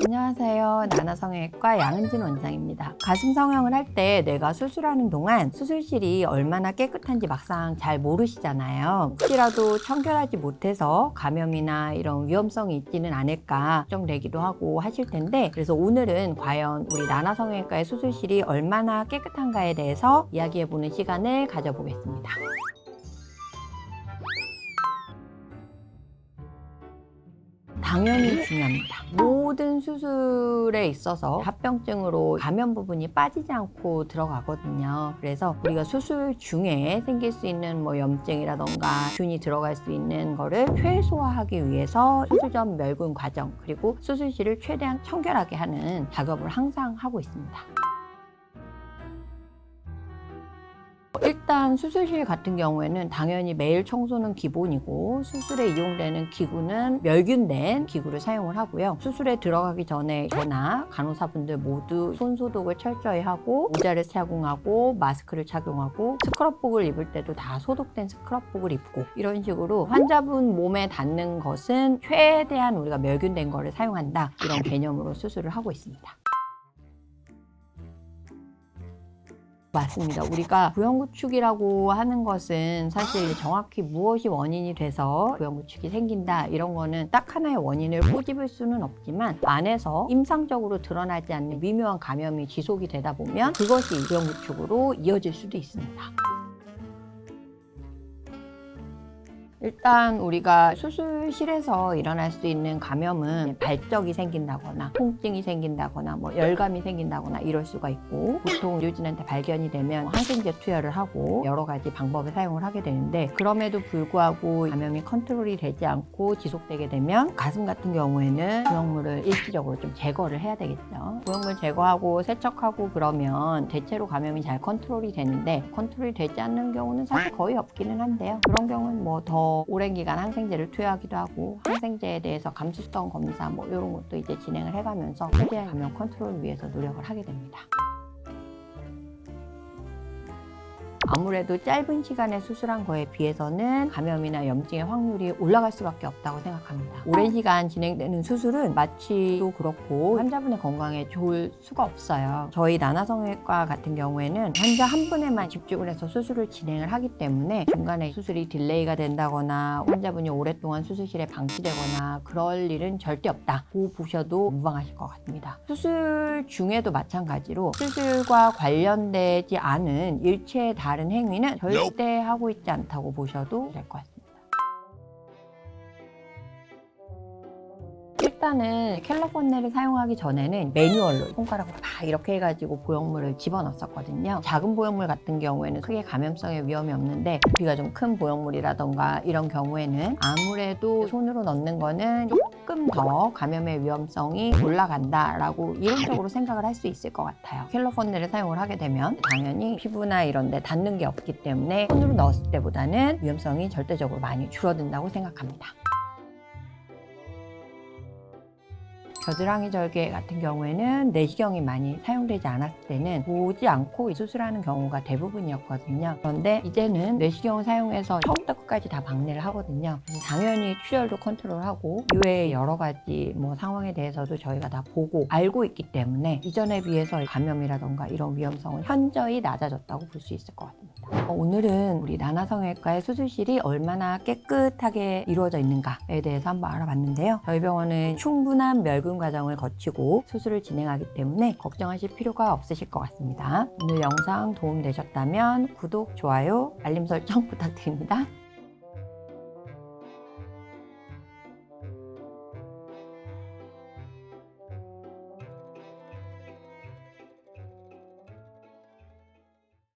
안녕하세요. 나나성형외과 양은진 원장입니다. 가슴 성형을 할 때 내가 수술하는 동안 수술실이 얼마나 깨끗한지 막상 잘 모르시잖아요. 혹시라도 청결하지 못해서 감염이나 이런 위험성이 있지는 않을까 걱정되기도 하고 하실 텐데, 그래서 오늘은 과연 우리 나나성형외과의 수술실이 얼마나 깨끗한가에 대해서 이야기해보는 시간을 가져보겠습니다. 당연히 중요합니다. 모든 수술에 있어서 합병증으로 감염 부분이 빠지지 않고 들어가거든요. 그래서 우리가 수술 중에 생길 수 있는 염증이라던가 균이 들어갈 수 있는 거를 최소화하기 위해서 수술 전 멸균 과정, 그리고 수술실을 최대한 청결하게 하는 작업을 항상 하고 있습니다. 일단 수술실 같은 경우에는 당연히 매일 청소는 기본이고, 수술에 이용되는 기구는 멸균된 기구를 사용을 하고요. 수술에 들어가기 전에 저나 간호사분들 모두 손소독을 철저히 하고, 모자를 착용하고 마스크를 착용하고, 스크럽복을 입을 때도 다 소독된 스크럽복을 입고, 이런 식으로 환자분 몸에 닿는 것은 최대한 우리가 멸균된 거를 사용한다, 이런 개념으로 수술을 하고 있습니다. 맞습니다. 우리가 부영구축이라고 하는 것은 사실 정확히 무엇이 원인이 돼서 부영구축이 생긴다, 이런 거는 딱 하나의 원인을 꼬집을 수는 없지만, 안에서 임상적으로 드러나지 않는 미묘한 감염이 지속이 되다 보면 그것이 부영구축으로 이어질 수도 있습니다. 일단 우리가 수술실에서 일어날 수 있는 감염은 발적이 생긴다거나 통증이 생긴다거나 열감이 생긴다거나 이럴 수가 있고, 보통 의료진한테 발견이 되면 항생제 투여를 하고 여러 가지 방법을 사용을 하게 되는데, 그럼에도 불구하고 감염이 컨트롤이 되지 않고 지속되게 되면 가슴 같은 경우에는 부형물을 일시적으로 좀 제거를 해야 되겠죠. 부형물 제거하고 세척하고 그러면 대체로 감염이 잘 컨트롤이 되는데, 컨트롤이 되지 않는 경우는 사실 거의 없기는 한데요. 그런 경우는 더 오랜 기간 항생제를 투여하기도 하고, 항생제에 대해서 감수성 검사 이런 것도 이제 진행을 해가면서 최대한 감염 컨트롤을 위해서 노력을 하게 됩니다. 아무래도 짧은 시간에 수술한 거에 비해서는 감염이나 염증의 확률이 올라갈 수밖에 없다고 생각합니다. 오랜 시간 진행되는 수술은 마취도 그렇고 환자분의 건강에 좋을 수가 없어요. 저희 나나성형외과 같은 경우에는 환자 한 분에만 집중을 해서 수술을 진행을 하기 때문에 중간에 수술이 딜레이가 된다거나 환자분이 오랫동안 수술실에 방치되거나 그럴 일은 절대 없다고 보셔도 무방하실 것 같습니다. 수술 중에도 마찬가지로 수술과 관련되지 않은 일체의 다른 행위는 절대 하고 있지 않다고 보셔도 될 것 같습니다. 일단은 캘러폰넬을 사용하기 전에는 매뉴얼로 손가락으로 막 이렇게 해가지고 보형물을 집어넣었거든요. 작은 보형물 같은 경우에는 크게 감염성의 위험이 없는데, 부피가 좀 큰 보형물이라던가 이런 경우에는 아무래도 손으로 넣는 거는 조금 더 감염의 위험성이 올라간다라고 이론적으로 생각을 할 수 있을 것 같아요. 캘러폰넬을 사용을 하게 되면 당연히 피부나 이런 데 닿는 게 없기 때문에 손으로 넣었을 때보다는 위험성이 절대적으로 많이 줄어든다고 생각합니다. 겨드랑이 절개 같은 경우에는 내시경이 많이 사용되지 않았을 때는 보지 않고 수술하는 경우가 대부분이었거든요. 그런데 이제는 내시경을 사용해서 처음부터 끝까지 다 박내를 하거든요. 그래서 당연히 출혈도 컨트롤하고 이외에 여러 가지 상황에 대해서도 저희가 다 보고 알고 있기 때문에 이전에 비해서 감염이라던가 이런 위험성은 현저히 낮아졌다고 볼 수 있을 것 같습니다. 오늘은 우리 나나성형외과의 수술실이 얼마나 깨끗하게 이루어져 있는가에 대해서 한번 알아봤는데요. 저희 병원은 충분한 멸균 과정을 거치고 수술을 진행하기 때문에 걱정하실 필요가 없으실 것 같습니다. 오늘 영상 도움되셨다면 구독, 좋아요, 알림 설정 부탁드립니다.